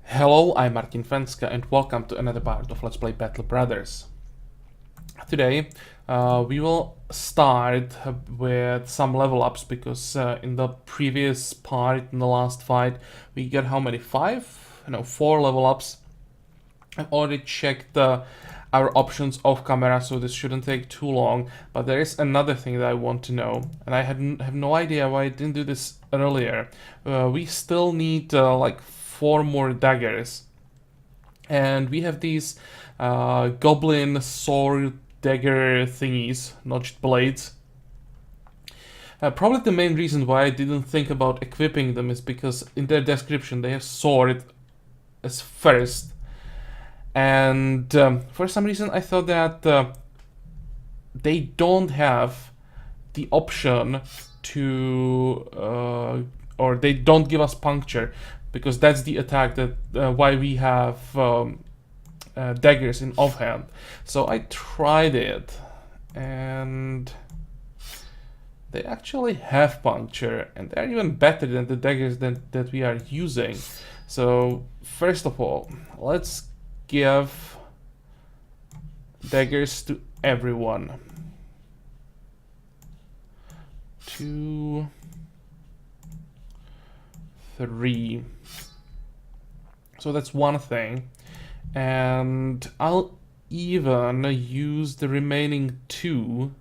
Hello, I'm Martin Fencka and welcome to another part of Let's Play Battle Brothers. Today we will start with some level ups because in the previous part, in the last fight, we got how many? Four level ups. I've already checked our options off camera, so this shouldn't take too long. But there is another thing that I want to know, and I have no idea why I didn't do this earlier. We still need like 4 more daggers, and we have these goblin sword dagger thingies, notched blades. Probably the main reason why I didn't think about equipping them is because in their description they have sword as first. And for some reason I thought that they don't have the option to, or they don't give us puncture, because that's the attack that why we have daggers in offhand. So I tried it, and they actually have puncture, and they're even better than the daggers that we are using. So first of all, let's give daggers to everyone. 2, 3. So that's one thing, and I'll even use the remaining 2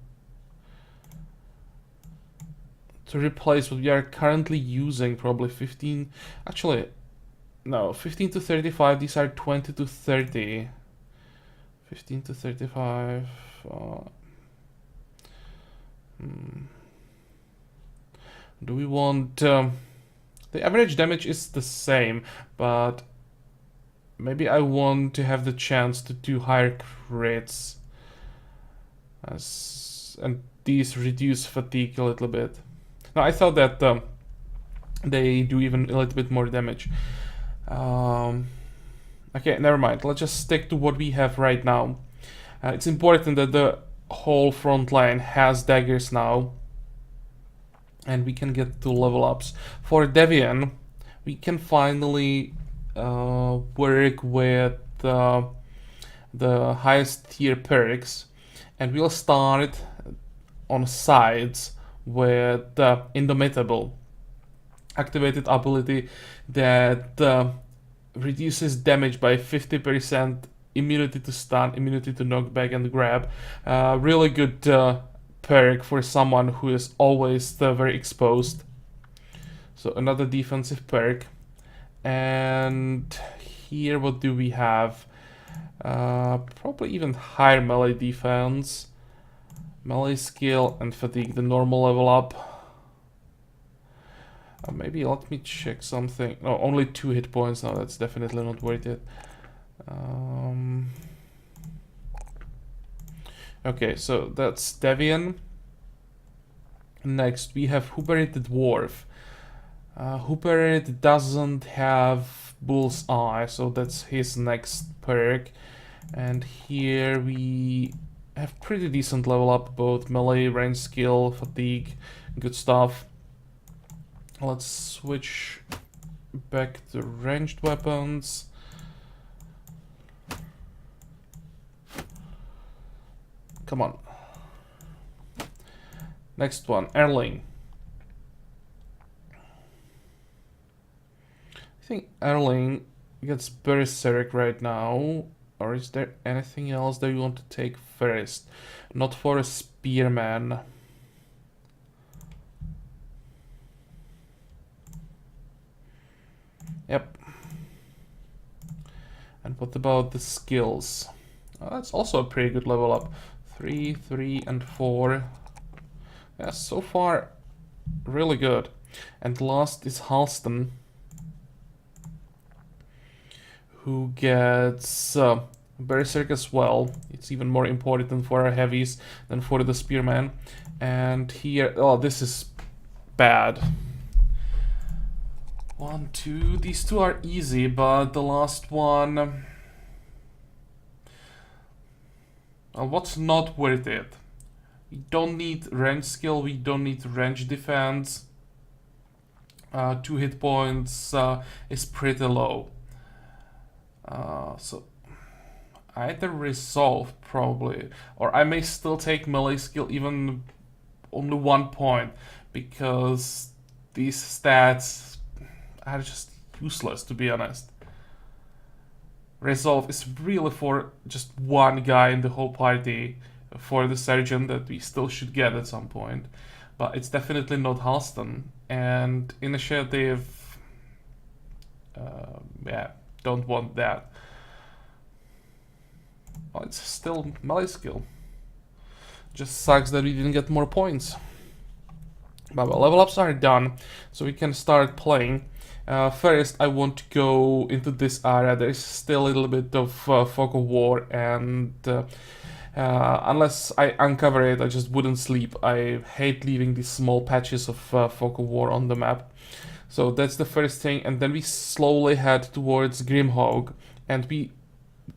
to replace what we are currently using. Probably 15, actually no, 15 to 35. These are 20 to 30. 15 to 35. Do we want the average damage is the same, but maybe I want to have the chance to do higher crits, and these reduce fatigue a little bit. Now I thought that they do even a little bit more damage. Okay, never mind. Let's just stick to what we have right now. It's important that the whole front line has daggers now, and we can get to level ups. For Devian, we can finally work with the highest tier perks, and we'll start on sides with Indomitable, activated ability that reduces damage by 50%, immunity to stun, immunity to knockback and grab. Really good perk for someone who is always very exposed. So another defensive perk. And here what do we have? Probably even higher melee defense, melee skill and fatigue, the normal level up. Maybe let me check something. No, only 2 hit points. No, that's definitely not worth it. Okay, so that's Devian. Next, we have Hubert the Dwarf. Hubert doesn't have Bull's Eye, so that's his next perk. And here we have pretty decent level up, both melee, range skill, fatigue, good stuff. Let's switch back to ranged weapons. Come on. Next one, Erling. I think Erling gets Berserk right now. Or is there anything else that you want to take first? Not for a Spearman. Yep. And what about the skills? Oh, that's also a pretty good level up. 3, 3, and 4. Yeah, so far, really good. And last is Halston, who gets Berserk as well. It's even more important for our heavies than for the Spearman. And here, oh, this is bad. 1, 2, these 2 are easy, but the last one... what's not worth it? We don't need range skill, we don't need range defense. 2 hit points is pretty low. So either resolve probably, or I may still take melee skill even only 1 point, because these stats are just useless, to be honest. Resolve is really for just one guy in the whole party, for the Surgeon, that we still should get at some point. But it's definitely not Halston. And Initiative, yeah, don't want that. Well, it's still melee skill. Just sucks that we didn't get more points. But well, level ups are done, so we can start playing. First, I want to go into this area. There is still a little bit of fog of war, and unless I uncover it, I just wouldn't sleep. I hate leaving these small patches of fog of war on the map. So that's the first thing, and then we slowly head towards Grimhog, and we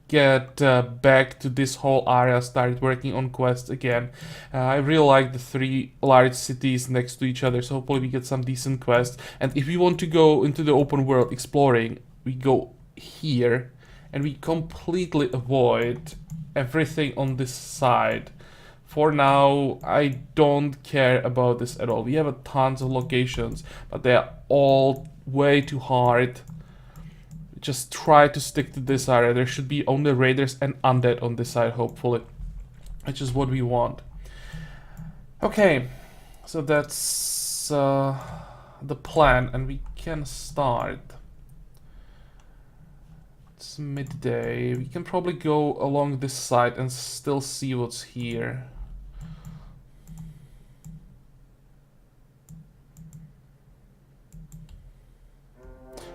get back to this whole area, start working on quests again. I really like the 3 large cities next to each other, so hopefully we get some decent quests. And if we want to go into the open world exploring, we go here, and we completely avoid everything on this side. For now, I don't care about this at all. We have tons of locations, but they are all way too hard. Just try to stick to this area. There should be only raiders and undead on this side, hopefully, which is what we want. Okay, so that's the plan, and we can start. It's midday. We can probably go along this side and still see what's here.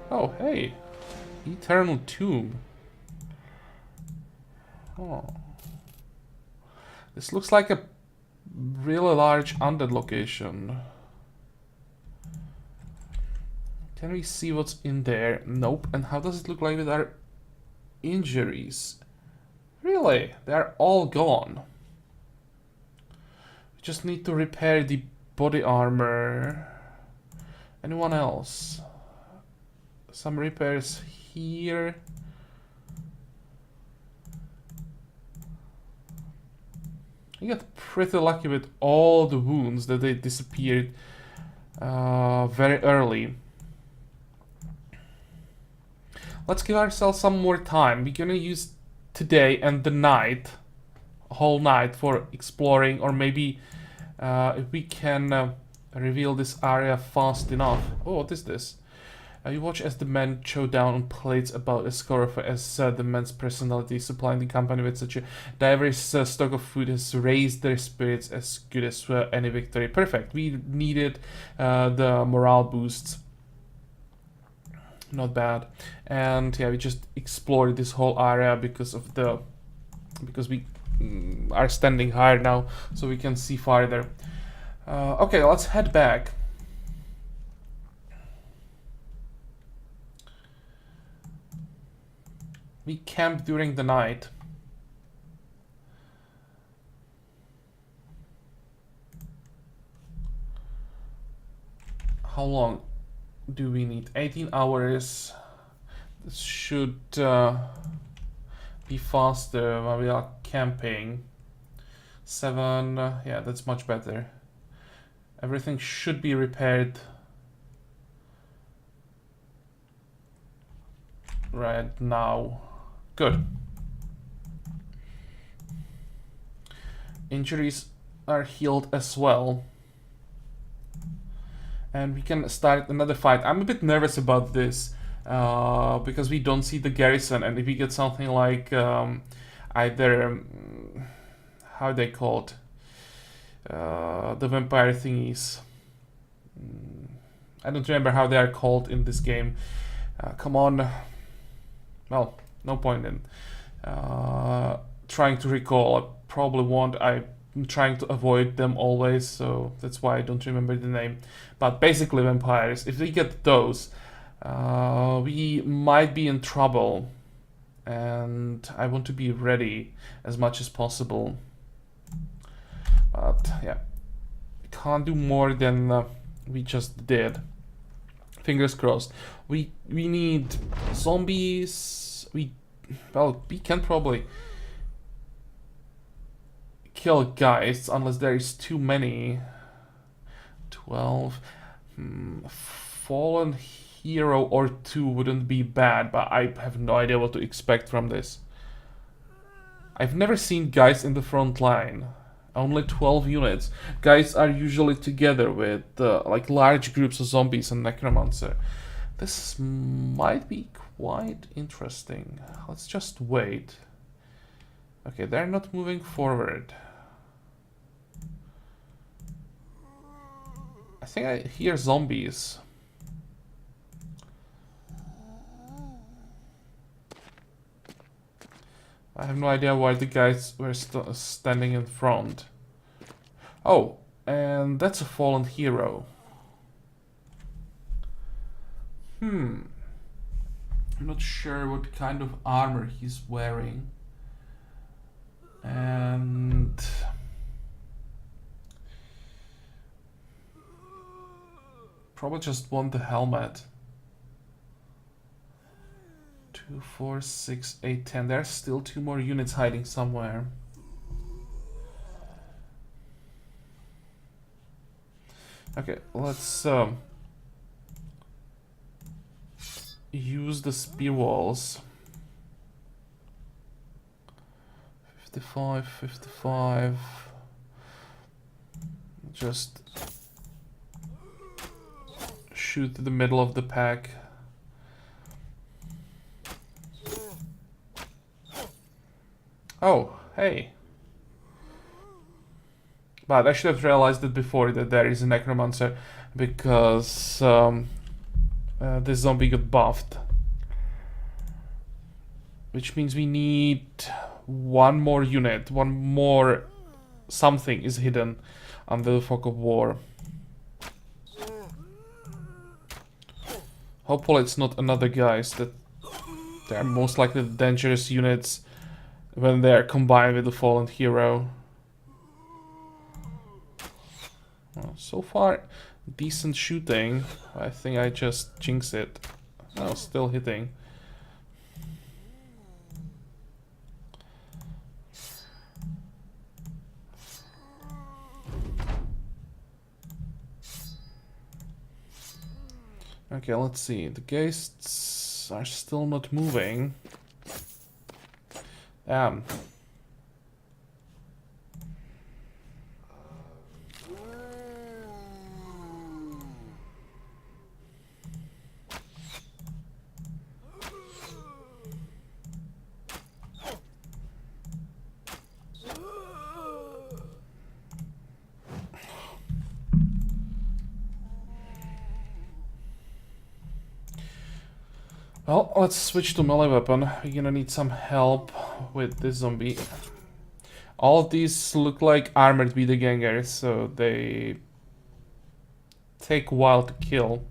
Oh, hey. Eternal Tomb. Oh. This looks like a really large undead location. Can we see what's in there? Nope. And how does it look like with our injuries? Really? They're all gone. We just need to repair the body armor. Anyone else? Some repairs here. I got pretty lucky with all the wounds that they disappeared very early. Let's give ourselves some more time. We're gonna use today and the night, whole night, for exploring, or maybe if we can reveal this area fast enough. Oh, what is this? You watch as the men chow down on plates about as colorful as the men's personality. Supplying the company with such a diverse stock of food has raised their spirits as good as any victory. Perfect. We needed the morale boosts. Not bad. And yeah, we just explored this whole area because we are standing higher now, so we can see farther. Okay, let's head back. We camp during the night. How long do we need? 18 hours. This should be faster while we are camping. 7, yeah, that's much better. Everything should be repaired right now. Good. Injuries are healed as well. And we can start another fight. I'm a bit nervous about this because we don't see the garrison, and if we get something like either how are they called, the vampire thingies. I don't remember how they are called in this game. Come on. Well, no point in trying to recall. I probably won't. I'm trying to avoid them always, so that's why I don't remember the name. But basically vampires. If we get those, we might be in trouble, and I want to be ready as much as possible. But yeah, can't do more than we just did. Fingers crossed. We need zombies. We well, we can probably kill guys unless there is too many. 12. Fallen hero or two wouldn't be bad, but I have no idea what to expect from this. I've never seen guys in the front line. Only 12 units. Guys are usually together with like large groups of zombies and necromancer. This might be quite interesting. Let's just wait. Okay, they're not moving forward. I think I hear zombies. I have no idea why the guys were standing in front. Oh, and that's a fallen hero. I'm not sure what kind of armor he's wearing. And probably just want the helmet. 2, 4, 6, 8, 10. There's still 2 more units hiding somewhere. Okay, let's use the spear walls. 55, 55. Just shoot to the middle of the pack. Oh, hey. But I should have realized it before that there is a necromancer, because this zombie got buffed. Which means we need one more unit, one more something is hidden under the fog of war. Hopefully it's not another guys. That they are most likely the dangerous units when they are combined with the fallen hero. Well, so far decent shooting. I think I just jinxed it. Oh, still hitting. Okay, let's see. The ghosts are still not moving. Well, let's switch to melee weapon. We're gonna need some help with this zombie. All of these look like armored gangers, so they take a while to kill.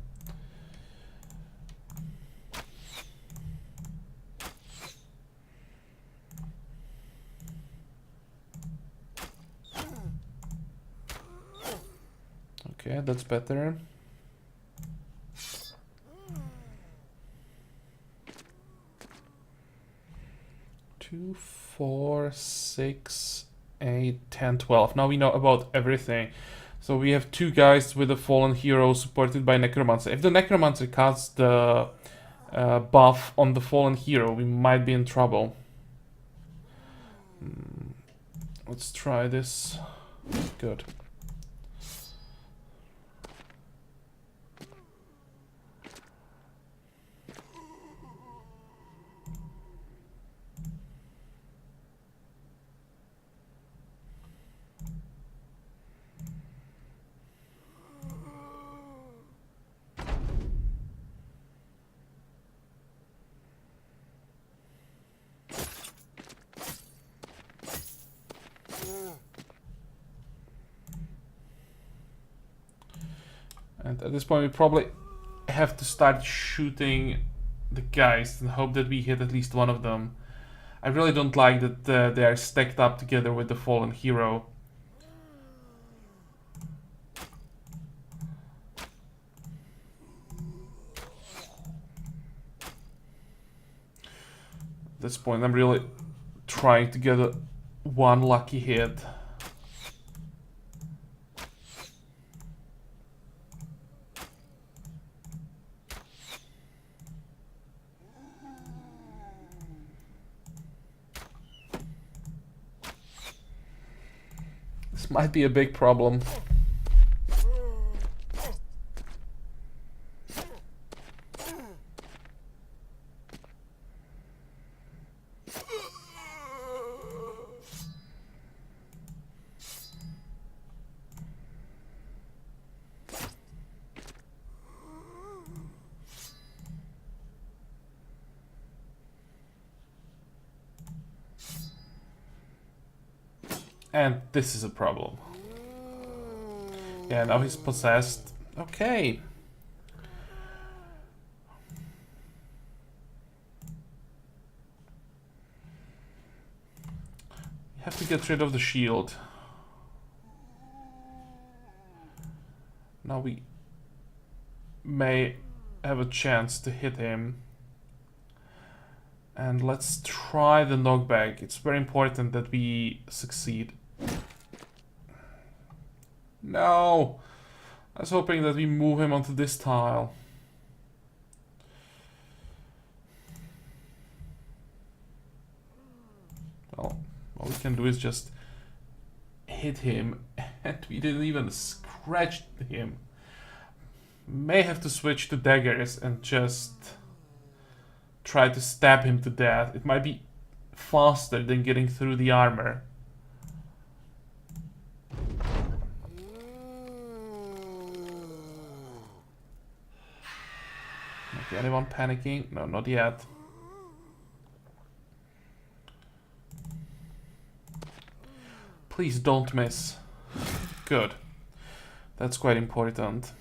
Okay, that's better. Two, 4, 6, 8, 10, 12. Now we know about everything. So we have 2 guys with a fallen hero supported by necromancer. If the necromancer casts the buff on the fallen hero, we might be in trouble. Let's try this. Good. And at this point we probably have to start shooting the guys and hope that we hit at least one of them. I really don't like that they are stacked up together with the fallen hero. At this point, I'm really trying to get one lucky hit. This might be a big problem. And this is a problem. Yeah, now he's possessed. Okay. We have to get rid of the shield. Now we may have a chance to hit him. And let's try the knockback. It's very important that we succeed. No! I was hoping that we move him onto this tile. Well, what we can do is just hit him, and we didn't even scratch him. May have to switch to daggers and just try to stab him to death. It might be faster than getting through the armor. Okay, anyone panicking? No, not yet. Please don't miss. Good. That's quite important.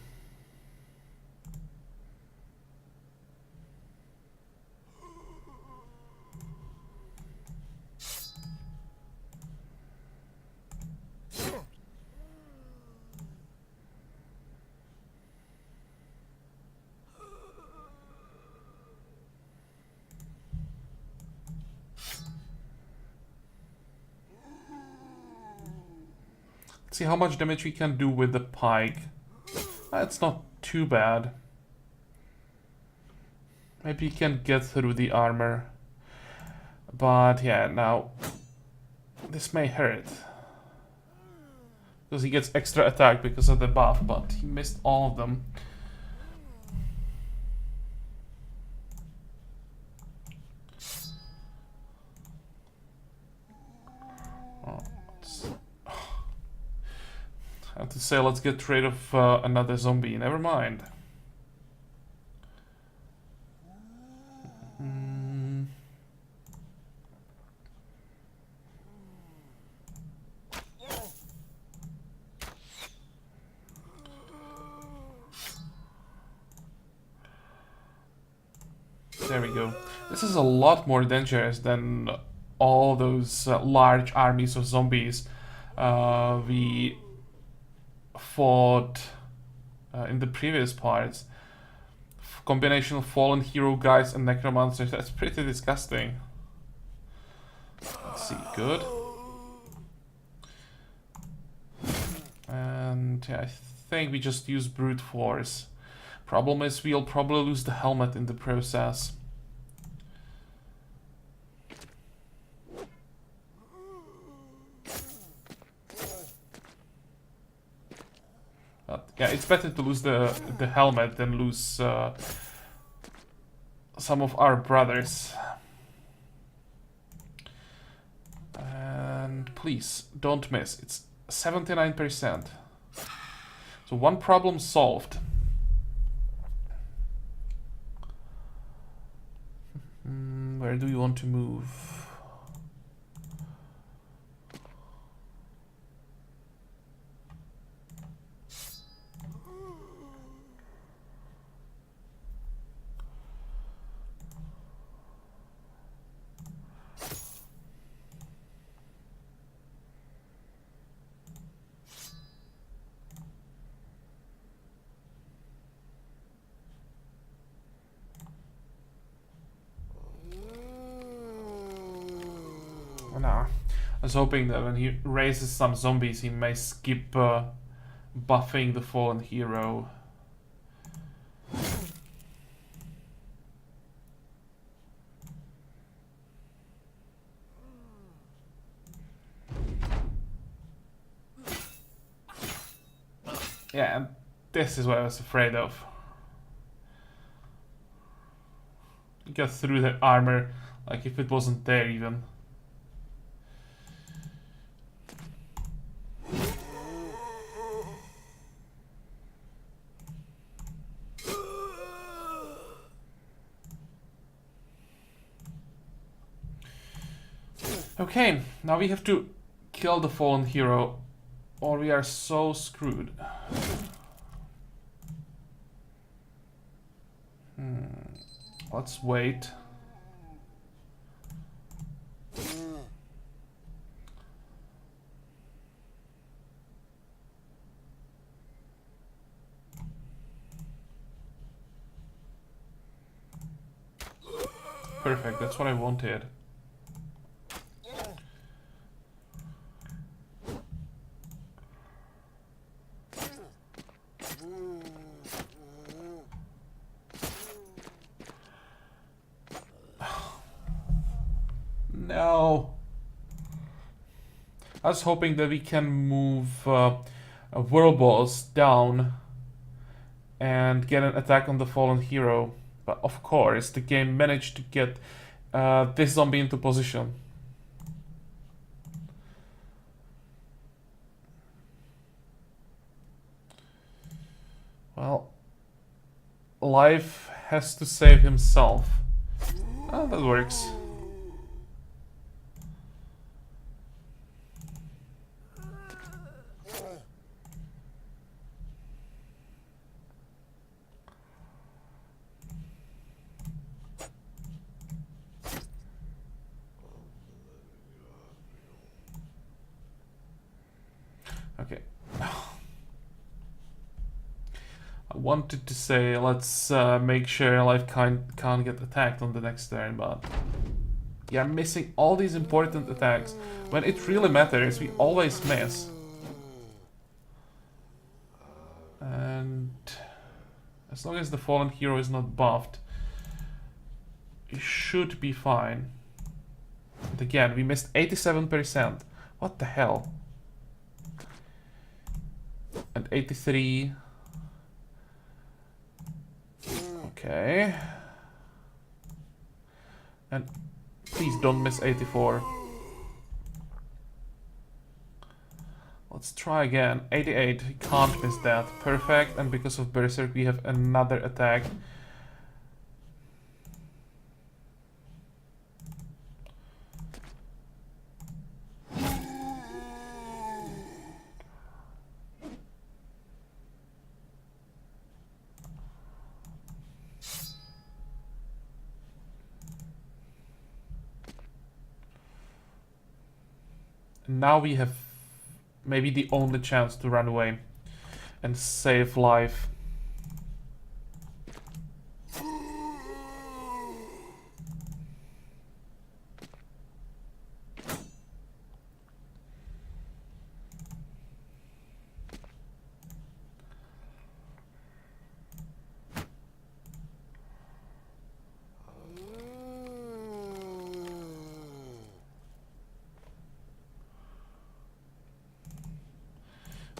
See how much damage we can do with the pike. That's not too bad. Maybe we can get through the armor. But yeah, now this may hurt. Because he gets extra attack because of the buff, but he missed all of them. I have to say, let's get rid of another zombie. Never mind. There we go. This is a lot more dangerous than all those large armies of zombies we fought in the previous parts. Combination of fallen hero guys and necromancers. That's pretty disgusting. Let's see, good. And yeah, I think we just use brute force. Problem is we'll probably lose the helmet in the process. But yeah, it's better to lose the helmet than lose some of our brothers. And please, don't miss. It's 79%. So one problem solved. Where do we want to move? I was hoping that when he raises some zombies, he may skip buffing the fallen hero. Yeah, and this is what I was afraid of. You got through the armor like if it wasn't there even. Okay, now we have to kill the fallen hero or we are so screwed. Let's wait. Perfect, that's what I wanted. No. I was hoping that we can move whirlballs down and get an attack on the fallen hero. But of course, the game managed to get this zombie into position. Well, life has to save himself. Oh, that works. Okay. I wanted to say let's make sure life can't get attacked on the next turn, but yeah, I'm missing all these important attacks. When it really matters, we always miss. And as long as the fallen hero is not buffed, it should be fine. And again, we missed 87%. What the hell? And 83. Okay. And please don't miss 84. Let's try again. 88. We can't miss that. Perfect. And because of Berserk, we have another attack. Now we have maybe the only chance to run away and save life.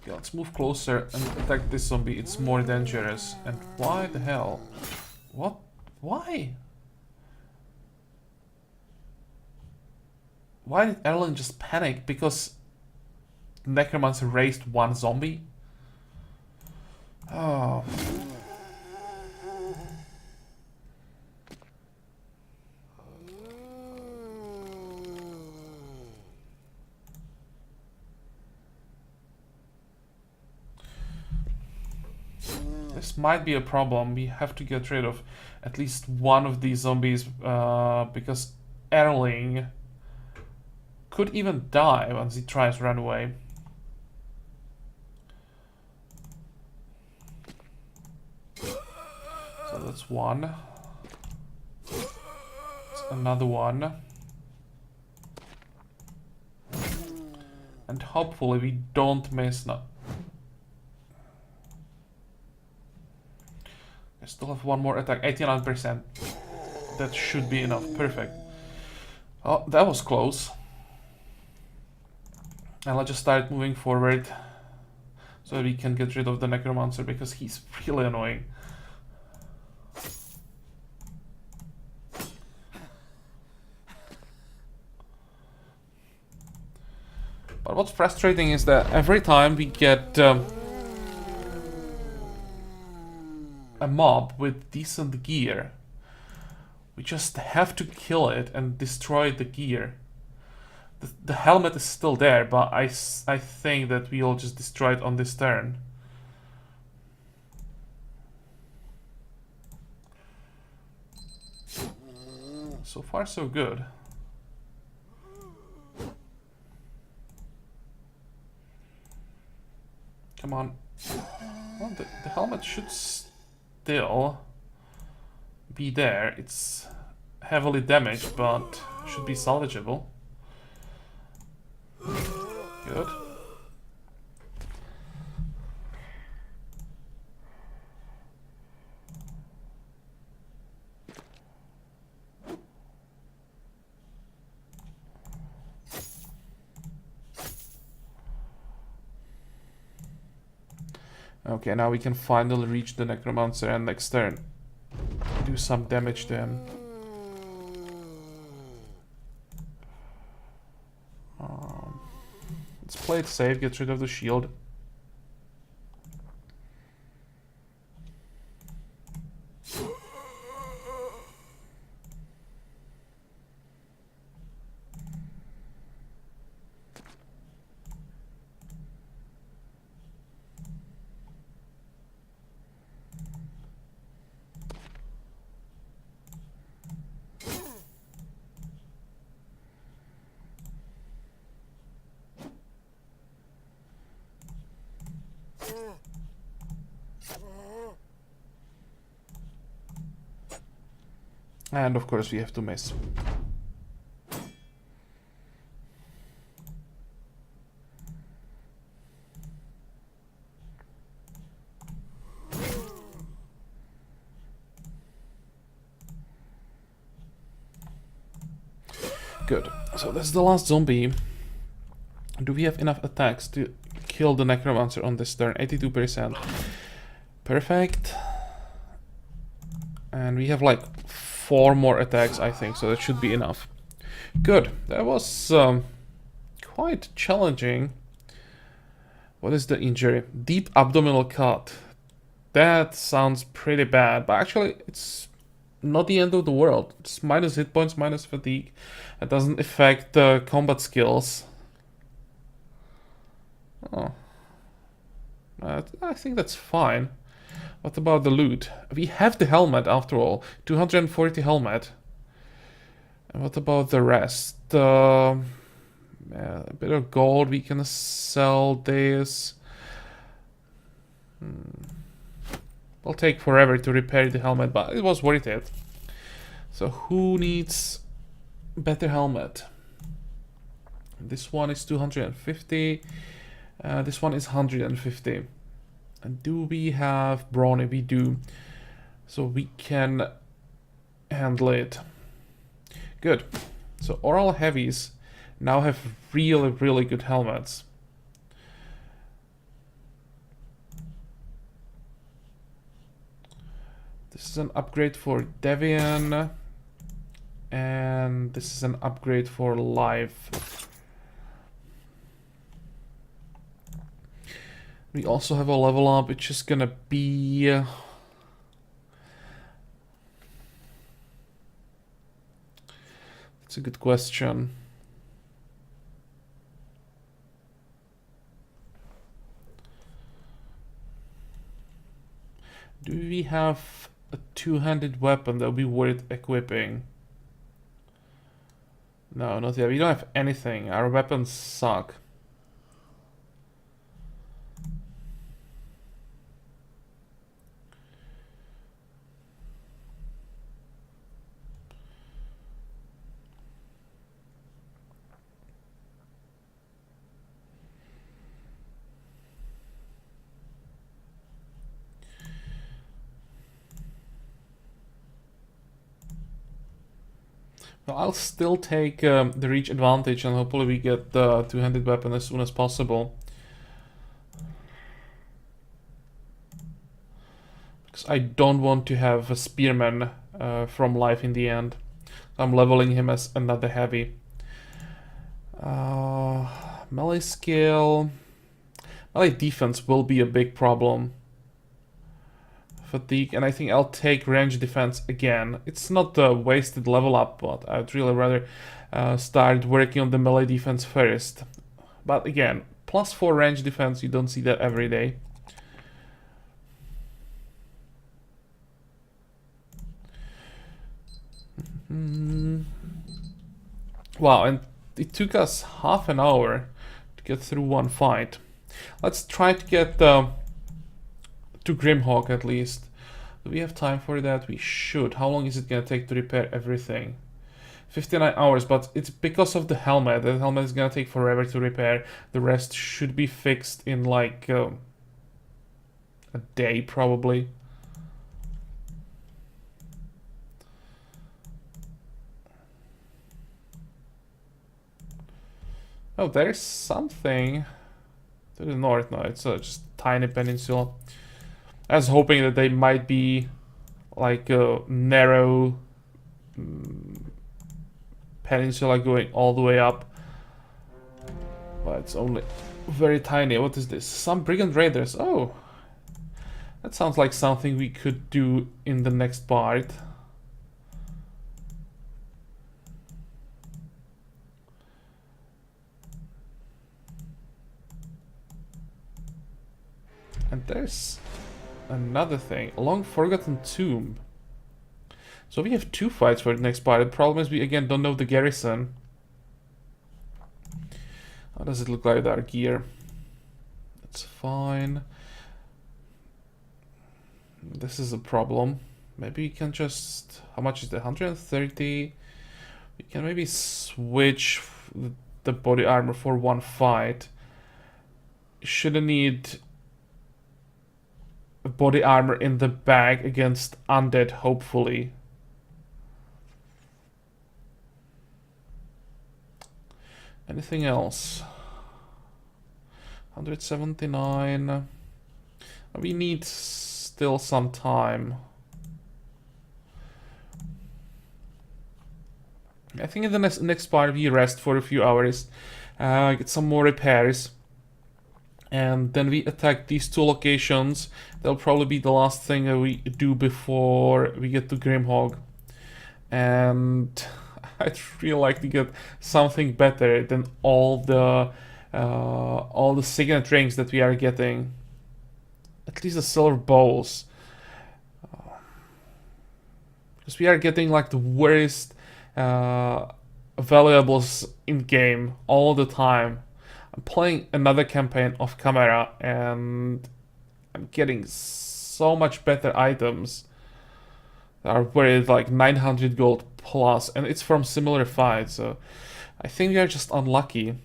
Okay, let's move closer and attack this zombie. It's more dangerous. And why the hell? What? Why? Why did Erlen just panic? Because Necromancer raised one zombie? Oh. This might be a problem. We have to get rid of at least one of these zombies because Erling could even die once he tries to run away. So that's one. That's another one. And hopefully we don't miss now. I still have one more attack, 89%. That should be enough, perfect. Oh, that was close. And let's just start moving forward so we can get rid of the Necromancer because he's really annoying. But what's frustrating is that every time we get a mob with decent gear, we just have to kill it and destroy the gear. The helmet is still there, but I think that we'll just destroy it on this turn. So far, so good. Come on. Well, the helmet should still be there. It's heavily damaged, but should be salvageable. Good. Okay, now we can finally reach the Necromancer and next turn do some damage to him. Let's play it safe, get rid of the shield. And of course we have to miss. Good. So that's the last zombie. Do we have enough attacks to kill the Necromancer on this turn? 82%. Perfect. And we have like 4 more attacks, I think, so that should be enough. Good. That was quite challenging. What is the injury? Deep abdominal cut. That sounds pretty bad, but actually it's not the end of the world. It's minus hit points, minus fatigue. It doesn't affect the combat skills. Oh. I think that's fine. What about the loot? We have the helmet after all. 240 helmet. And what about the rest? A bit of gold. We can sell this. It'll take forever to repair the helmet, but it was worth it. So who needs better helmet? This one is 250. This one is 150. And do we have brawny? We do. So we can handle it. Good. So oral heavies now have really, really good helmets. This is an upgrade for Devian. And this is an upgrade for Life. We also have a level up, which is gonna be... That's a good question. Do we have a two-handed weapon that would be worth equipping? No, not yet. We don't have anything. Our weapons suck. Well, I'll still take the reach advantage, and hopefully we get the two-handed weapon as soon as possible. Because I don't want to have a spearman from life in the end. I'm leveling him as another heavy. Melee skill. Melee defense will be a big problem. Fatigue, and I think I'll take range defense again. It's not a wasted level up, but I'd really rather start working on the melee defense first. But again, +4 range defense, you don't see that every day. Wow, and it took us half an hour to get through one fight. Let's try to get to Grimhawk at least. Do we have time for that? We should. How long is it gonna take to repair everything? 59 hours, but it's because of the helmet. The helmet is gonna take forever to repair. The rest should be fixed in like a day probably. Oh, there's something to the north. No, it's just a tiny peninsula. I was hoping that they might be like a narrow peninsula going all the way up. But it's only very tiny. What is this? Some brigand raiders. Oh, that sounds like something we could do in the next part. And there's another thing, a long forgotten tomb. So we have 2 fights for the next part. The problem is we again don't know the garrison. How does it look like with our gear? That's fine. This is a problem. Maybe we can just... How much is it? 130? We can maybe switch the body armor for one fight. Shouldn't need body armor in the bag against undead, hopefully. Anything else? 179. We need still some time. I think in the next part we rest for a few hours, get some more repairs, and then we attack these 2 locations. That'll probably be the last thing that we do before we get to Grimhawk. And I'd really like to get something better than all the signet rings that we are getting. At least the silver bowls. Because we are getting like the worst valuables in game all the time. I'm playing another campaign off camera and I'm getting so much better items that are worth like 900 gold plus, and it's from similar fights, so I think we are just unlucky.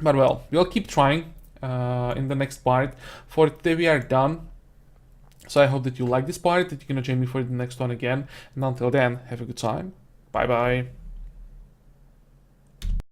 But well, we'll keep trying in the next part. For today we are done. So I hope that you like this part, that you're gonna join me for the next one again, and until then, have a good time. Bye bye.